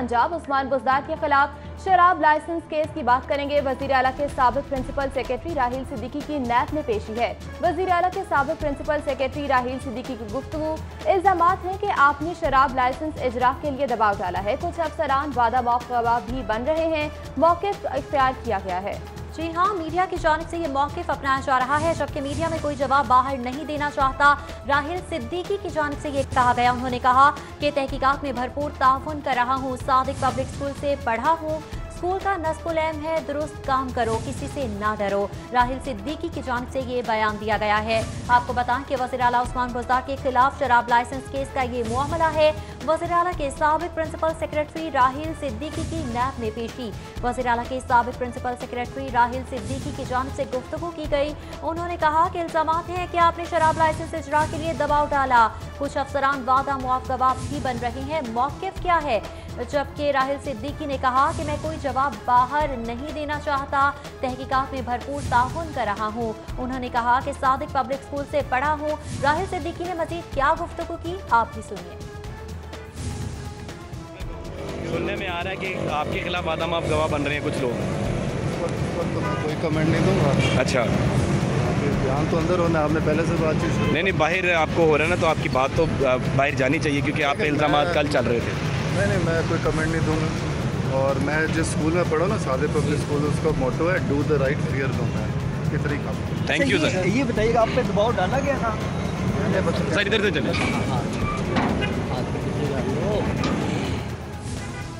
पंजाब उस्मान बुज़दार के खिलाफ शराब लाइसेंस केस की बात करेंगे। वज़ीर आला के साबिक प्रिंसिपल सेक्रेटरी राहील सिद्दीकी की नैब में पेशी है। वज़ीर आला के साबिक प्रिंसिपल सेक्रेटरी राहील सिद्दीकी की गुफ्तगू, इल्जामात हैं कि आपने शराब लाइसेंस इजरा के लिए दबाव डाला है। कुछ अफसरान वादा माफ गवाह भी बन रहे हैं। मौक़िफ़ इख्तियार किया गया है। जी हाँ, मीडिया की जानिब से ये मौक़िफ़ अपनाया जा रहा है, जबकि मीडिया में कोई जवाब बाहर नहीं देना चाहता। राहील सिद्दीकी की जानिब से ये कहा गया, उन्होंने कहा कि तहकीकात में भरपूर ताउन कर रहा हूँ, सादिक पब्लिक स्कूल से पढ़ा हूँ, स्कूल का नस्कुल एम है, दुरुस्त काम करो, किसी से ना डरो। राहील सिद्दीकी की जानिब से ये बयान दिया गया है। आपको बताएं कि वज़ीर आला उस्मान बुज़दार के खिलाफ शराब लाइसेंस केस का ये मामला है। वज़ीर आला के साबिक प्रिंसिपल सेक्रेटरी राहील सिद्दीकी की नैब में पेशी। वज़ीर आला के साबिक प्रिंसिपल सेक्रेटरी राहील सिद्दीकी की जानिब से गुफ्तगू की गई। उन्होंने कहा कि इल्जामात हैं कि आपने शराब लाइसेंस इजरा के लिए दबाव डाला। कुछ अफसरान वादा मुआफ गवाह भी बन रहे हैं। मौक़िफ़ क्या है? जबकि राहील सिद्दीकी ने कहा कि मैं कोई जवाब बाहर नहीं देना चाहता, तहकीकात में भरपूर ताउन कर रहा हूँ। उन्होंने कहा कि सादिक पब्लिक स्कूल से पढ़ा हूँ। राहील सिद्दीकी ने मजीद क्या गुफ्तगू की, आप भी सुनिए। सुनने में आ रहा है कि आपके खिलाफ वादा माफ गवाह बन रहे हैं कुछ लोग। तो मैं कोई कमेंट नहीं दूंगा। अच्छा, ध्यान तो अंदर होना, आपने पहले से बातचीत शुरू। नहीं बाहर आपको हो रहा है ना, तो आपकी बात तो बाहर जानी चाहिए, क्योंकि आप पे इल्जामात कल चल रहे थे। नहीं, मैं कोई कमेंट नहीं दूंगा। और मैं जिस स्कूल में पढ़ा ना, सादिक पब्लिक स्कूल, उसका मोटो है डू द राइट फियर दूंगा ये तरीका। Thank you sir. ये बताइएगा, आप पे दबाव डाला गया था? सर इधर से चले।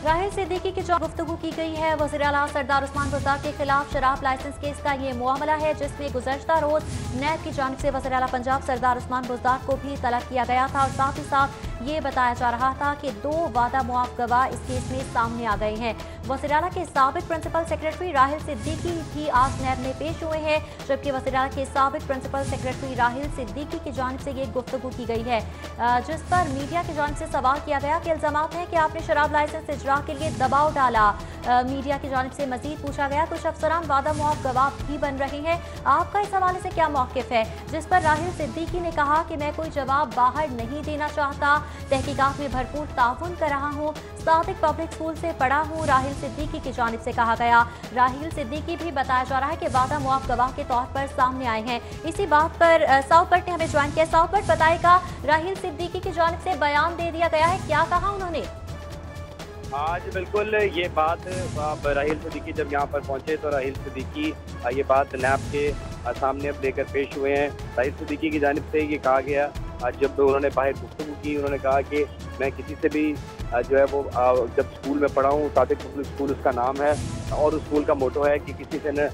राहील सिद्दीकी की जो गुफ्तगू की गई है, वज़ीर आला सरदार उस्मान बुज़दार के खिलाफ शराब लाइसेंस केस का ये मामला है, जिसमें गुज़श्ता रोज नैब की जानिब से वज़ीर आला पंजाब सरदार उस्मान बुज़दार को भी तलब किया गया था और साथ ही साथ ये बताया जा रहा था कि 2 वादा मुआफ गवाह इस केस में सामने आ गए हैं। वज़ीर आला के साबिक प्रिंसिपल सेक्रेटरी राहील सिद्दीकी भी आज नैब में पेश हुए हैं, जबकि वज़ीर आला के साबिक प्रिंसिपल सेक्रेटरी राहील सिद्दीकी की जानिब से ये गुफ्तगू की गई है, जिस पर मीडिया की जानिब से सवाल किया गया कि इल्जामात हैं कि आपने शराब लाइसेंस इजरा के लिए दबाव डाला। मीडिया की जानिब से मजीद पूछा गया, कुछ अफसरान वादा मुआफ गवाह भी बन रहे हैं, आपका इस हवाले से क्या मौक़िफ़ है? जिस पर राहील सिद्दीकी ने कहा कि मैं कोई जवाब बाहर नहीं देना चाहता, तहकीकात में भरपूर ताउन कर रहा हूँ, सादिक पब्लिक स्कूल से पढ़ा हूँ। राहील सिद्दीकी की जानिब से कहा गया। राहील सिद्दीकी भी बताया जा रहा है कि वादा मुआफ गवाह के तौर पर सामने आए हैं। इसी बात पर साउथ बट ने हमें ज्वाइन किया। साउथ बट बताएगा, राहील सिद्दीकी की जानिब से बयान दे दिया गया है, क्या कहा उन्होंने? आज बिल्कुल ये बात आप राहील सिद्दीकी जब यहाँ पर पहुँचे तो राहील सिद्दीकी ये बात नैब के सामने अब लेकर पेश हुए हैं। राहील सिद्दीकी की जानिब से ये कहा गया, जब उन्होंने बाहर गुफ्तगू की, उन्होंने कहा कि मैं किसी से भी जो है वो जब स्कूल में पढ़ा हूँ, सादिक पब्लिक स्कूल उसका नाम है, और उस स्कूल का मोटो है कि किसी से न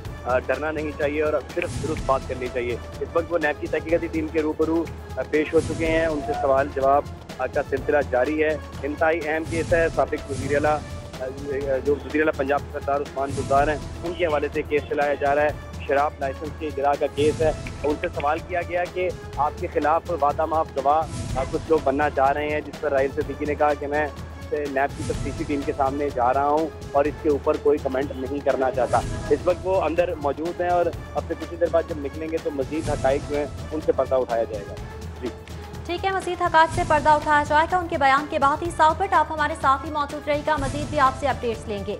डरना नहीं चाहिए और सिर्फ दुरुस्त बात करनी चाहिए। इस वक्त वो नैब की तहकीकाती टीम के रूबरू पेश हो चुके हैं, उनसे सवाल जवाब का सिलसिला जारी है। इंतहाई अहम केस है। साबिक वज़ीर आला जो वज़ीर आला पंजाब सरदार उस्मान बुज़दार हैं, उनके हवाले से केस चलाया जा रहा है। शराब लाइसेंस के इजरा का केस है। उनसे सवाल किया गया कि आपके खिलाफ वादा माफ गवाह कुछ लोग बनना चाह रहे हैं, जिस पर राहील सिद्दीकी ने कहा कि मैं नैब की तफ्तीशी टीम के सामने जा रहा हूं और इसके ऊपर कोई कमेंट नहीं करना चाहता। इस वक्त वो अंदर मौजूद हैं और अब से कुछ देर बाद जब निकलेंगे तो मजीद हक़ाइक़ जो हैं उनसे पर्दा उठाया जाएगा। जी ठीक है, मजीद हक़ाइक़ से पर्दा उठाया जाएगा उनके बयान के बाद ही। साउथ बट आप हमारे साथ ही मौजूद रहेगा, मजीद भी आपसे अपडेट्स लेंगे।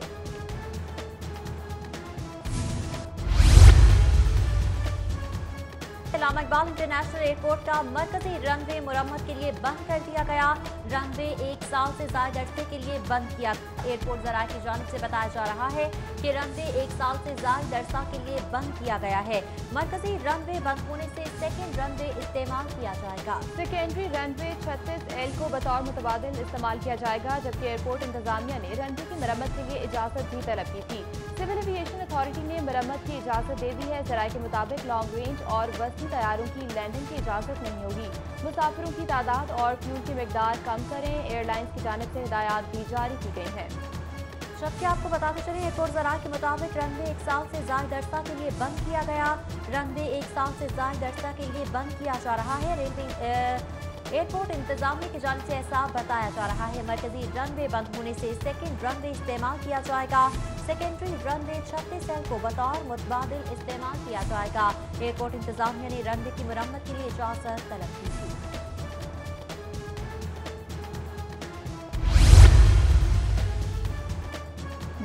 अल्लामा इकबाल इंटरनेशनल एयरपोर्ट का मरकजी रनवे मुरम्मत के लिए बंद कर दिया गया। रनवे 1 साल से ज्यादा अरसे के लिए बंद किया। एयरपोर्ट ज़राए की जानिब से बताया जा रहा है कि रनवे 1 साल से ज्यादा अरसा के लिए बंद किया गया है। मरकजी रनवे बंद होने से सेकेंड रनवे इस्तेमाल किया जाएगा। सेकेंडरी रनवे 36L को बतौर मुतबादिल इस्तेमाल किया जाएगा, जबकि एयरपोर्ट इंतजामिया ने रनवे की मरम्मत के लिए इजाजत भी तलब की थी। सिविल एविएशन अथॉरिटी ने मरम्मत की इजाजत दे दी है। ज़राए के मुताबिक लॉन्ग रेंज और वसी तैयारों की लैंडिंग की इजाजत नहीं होगी। मुसाफिरों की तादाद और फ्यूल की मिकदार कम करें, एयरलाइंस की जानिब से हिदायत भी जारी की गई हैं। जबकि आपको बताते चले, एयरपोर्ट ज़राए के मुताबिक रनवे 1 साल से ज्यादा अरसा के लिए बंद किया गया। रनवे 1 साल से ज्यादा अरसा के लिए बंद किया जा रहा है। एयरपोर्ट इंतजामिया की जानिब से ऐसा बताया जा रहा है। मरकजी रनवे बंद होने से सेकेंड रनवे इस्तेमाल किया जाएगा। सेकेंडरी रनवे 36L को बतौर मुतबादिल इस्तेमाल किया जाएगा। एयरपोर्ट इंतजामिया ने रनवे की मरम्मत के लिए इजाजत तलब की थी।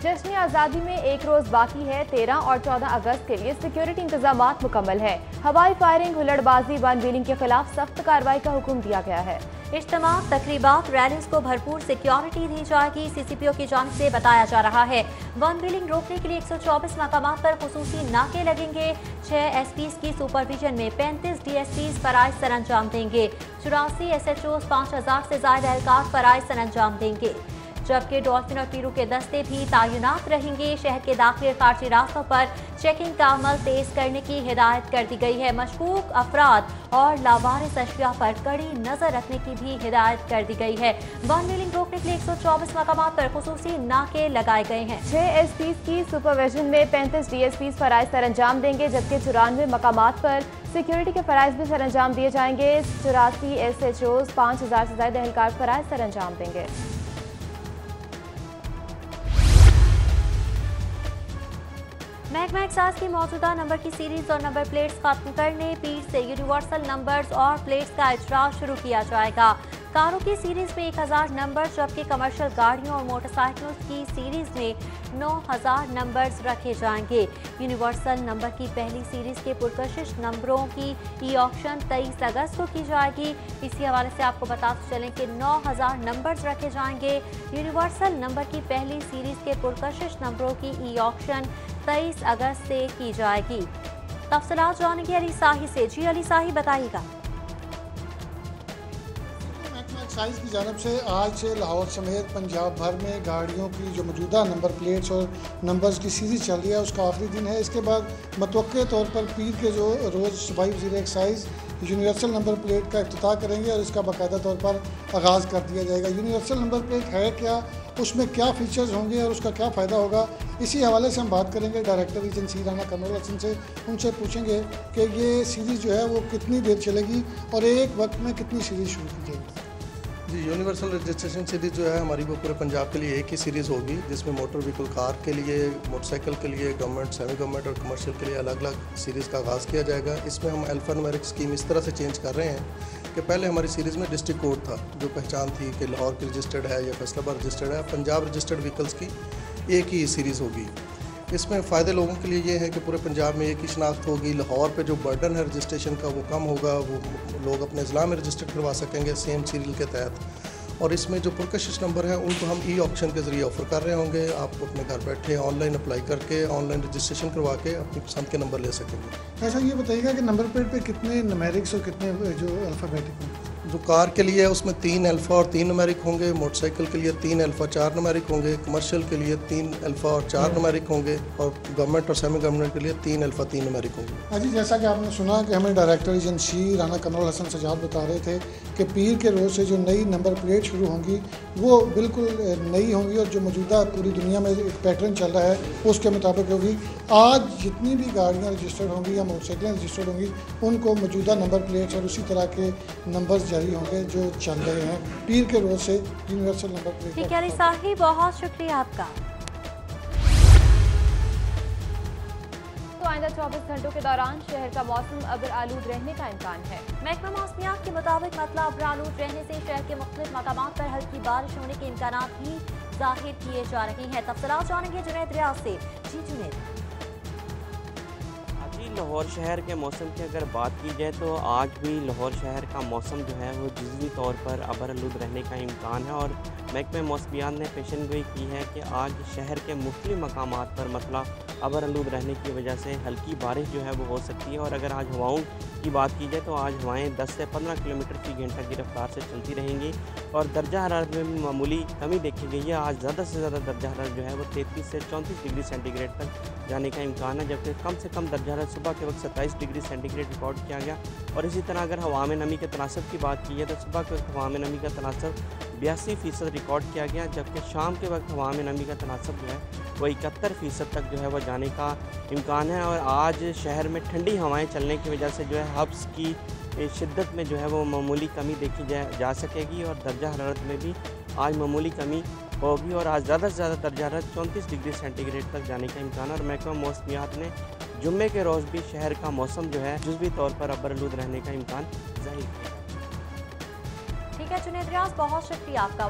जश्न आज़ादी में एक रोज बाकी है। 13 और 14 अगस्त के लिए सिक्योरिटी इंतजाम मुकम्मल है। हवाई फायरिंग, हुल्लड़बाजी, वन व्हीलिंग के खिलाफ सख्त कार्रवाई का हुक्म दिया गया है। इज्तिमा, तकरीबात, रैलीज को भरपूर सिक्योरिटी दी जाएगी। CCPO की जानिब से बताया जा रहा है वन व्हीलिंग रोकने के लिए 124 मकामात पर खुसूसी नाके लगेंगे। 6 SPs की सुपरविजन में 35 DSPs फराइज सर अंजाम देंगे। 84 SHOs, 5000 से ज्यादा एहलकार फराइज सर अंजाम देंगे। जबकि डॉल्फिन और पीरू के दस्ते भी तैनात रहेंगे। शहर के दाखिली और खारजी रास्तों पर चेकिंग का अमल तेज करने की हिदायत कर दी गई है। मशकूक अफराद और लावारिस अशिया पर कड़ी नजर रखने की भी हिदायत कर दी गई है। वन व्हीलिंग रोकने के लिए 124 मकामात पर खुसूसी नाके लगाए गए हैं। 6 SPs की सुपरविजन में 35 DSPs फराइज सर अंजाम देंगे, जबकि 94 मकामात पर सिक्योरिटी के फराइज भी सर अंजाम दिए जाएंगे। 84 SHOs, 5000 से ज्यादा एहलकार फराइज सर अंजाम देंगे। महकमा एक्साइज की मौजूदा नंबर की सीरीज और नंबर प्लेट्स खत्म करने, पीर से यूनिवर्सल नंबर्स और प्लेट्स का इजरा शुरू किया जाएगा। कारों की सीरीज में 1000 नंबर, जबकि कमर्शियल गाड़ियों और मोटरसाइकिलों की सीरीज में 9000 नंबर्स रखे जाएंगे। यूनिवर्सल नंबर की पहली सीरीज के पुरकशिश नंबरों की ई ऑक्शन 23 अगस्त को की जाएगी। इसी हवाले से आपको बताते चलें कि 9000 नंबर्स रखे जाएंगे। यूनिवर्सल नंबर की पहली सीरीज के पुरकशिश नंबरों की ई ऑक्शन 23 अगस्त से की जाएगी। तफसीलात जानेंगे अली साही से। जी अली साही, बताइएगा। एक्साइज की जानब से आज से लाहौर समेत पंजाब भर में गाड़ियों की जो मौजूदा नंबर प्लेट्स और नंबर्स की सीरीज चल रही है उसका आखिरी दिन है। इसके बाद मतवक्के तौर पर पीर के जो रोज़ सूबाई वज़ीर एक्साइज यूनिवर्सल नंबर प्लेट का इफ्तिताह करेंगे और इसका बाकायदा तौर पर आगाज़ कर दिया जाएगा। यूनिवर्सल नंबर प्लेट है क्या, उसमें क्या फ़ीचर्स होंगे और उसका क्या फ़ायदा होगा, इसी हवाले से हम बात करेंगे डायरेक्टर एजेंसी राना कमरुल हसन से। उनसे पूछेंगे कि ये सीरीज़ जो है वो कितनी देर चलेगी और एक वक्त में कितनी सीरीज़ शुरू की जाएगी। जी, यूनिवर्सल रजिस्ट्रेशन सीरीज़ जो है हमारी वो पूरे पंजाब के लिए एक ही सीरीज़ होगी, जिसमें मोटर व्हीकल कार के लिए, मोटरसाइकिल के लिए, गवर्नमेंट, सेमी गवर्नमेंट और कमर्शियल के लिए अलग अलग सीरीज़ का आगाज़ किया जाएगा। इसमें हम अल्फा न्यूमेरिक स्कीम इस तरह से चेंज कर रहे हैं कि पहले हमारी सीरीज़ में डिस्ट्रिक्ट कोड था, जो पहचान थी कि लाहौर की रजिस्टर्ड है या फैसलाबाद रजिस्टर्ड है। पंजाब रजिस्टर्ड व्हीकल्स की एक ही सीरीज़ होगी। इसमें फ़ायदे लोगों के लिए ये है कि पूरे पंजाब में एक ही शनाख्त होगी। लाहौर पे जो बर्डन है रजिस्ट्रेशन का वो कम होगा, वो लोग अपने ज़िला में रजिस्टर करवा सकेंगे सेम सीरियल के तहत। और इसमें जो पुरकशिश नंबर हैं उनको हम ई ऑक्शन के ज़रिए ऑफ़र कर रहे होंगे। आप अपने घर बैठे ऑनलाइन अप्लाई करके ऑनलाइन रजिस्ट्रेशन करवा के अपनी पसंद के नंबर ले सकेंगे। ऐसा ये बताइएगा कि नंबर प्लेट पे कितने न्यूमेरिक्स और कितने जो अल्फ़ाबेटिक होंगे? जो कार के लिए है उसमें 3 अल्फ़ा और 3 न्यूमेरिक होंगे, मोटरसाइकिल के लिए 3 अल्फ़ा 4 न्यूमेरिक होंगे, कमर्शियल के लिए 3 अल्फ़ा और 4 न्यूमेरिक होंगे और गवर्नमेंट और सेमी गवर्नमेंट के लिए 3 अल्फ़ा 3 न्यूमेरिक होंगे। अजी, जैसा कि आपने सुना कि हमें डायरेक्टर एजेंसी राना कमरुल हसन सजाद बता रहे थे कि पीर के रोज़ से जो नई नंबर प्लेट शुरू होंगी वो बिल्कुल नई होंगी और जो मौजूदा पूरी दुनिया में एक पैटर्न चल रहा है उसके मुताबिक होगी। आज जितनी भी गाड़ियाँ रजिस्टर्ड होंगी या मोटरसाइकिलें रजिस्टर्ड होंगी उनको मौजूदा नंबर प्लेट्स और उसी तरह के नंबर्स जारी होंगे जो चल रहे हैं पीर के रोज़ से यूनिवर्सल नंबर प्लेट। ठीक है अली साही, बहुत शुक्रिया आपका। तो आइंदा 24 घंटों के दौरान शहर का मौसम अबर आलूद रहने का इम्कान है। महकमा मौसमियात के मुताबिक मतलब अबर आलूद रहने से शहर के मुख्तलिफ मकामात पर हल्की बारिश होने के इम्कानात भी जाहिर किए जा रहे हैं। तफसीलात जानेंगे जुनैद रियाज से। जी जुनैद। लाहौर शहर के मौसम की अगर बात की जाए तो आज भी लाहौर शहर का मौसम जो है वो जुज़वी तौर पर अबरआलूद रहने का इम्कान है और महकमे मौसमियात ने पेशन गोई की है कि आज शहर के मुख्तलिफ मकामात पर मतलब अबरआलूद रहने की वजह से हल्की बारिश जो है वो हो सकती है। और अगर आज हवाओं की बात की जाए तो आज हवाएं 10 से 15 किलोमीटर फी घंटा की रफ्तार से चलती रहेंगी और दर्जा हरारत में भी मामूली कमी देखी गई है। आज ज़्यादा से ज़्यादा दर्जा हरारत जो है वो 33 से 34 डिग्री सेंटीग्रेड तक जाने का इम्कान है, जबकि कम से कम दर्जा हरारत सुबह के वक्त 27 डिग्री सेंटीग्रेड रिकॉर्ड किया गया। और इसी तरह अगर हवा में नमी के तनासब की बात की जाए तो सुबह के वक्त हवा में नमी का तनासब 82% रिकॉर्ड किया गया, जबकि शाम के वक्त हवा में नमी का तनासब जो है वो 71% तक जो है वह जाने का इम्कान है। और आज शहर में ठंडी हवाएं चलने की वजह से जो है हब्स की शिद्दत में जो है वो मामूली कमी देखी जा सकेगी और दर्जा हरारत में भी आज मामूली कमी होगी और आज ज़्यादा से ज़्यादा दर्जा हरारत 34 डिग्री सेंटीग्रेड तक जाने का इम्कान है। और महकमा मौसमियात ने जुम्मे के रोज़ भी शहर का मौसम जो है जुज़वी तौर पर अबरआलूद रहने का इम्कान जाहिर किया। ठीक है जुनैद रियाज, बहुत शुक्रिया आपका।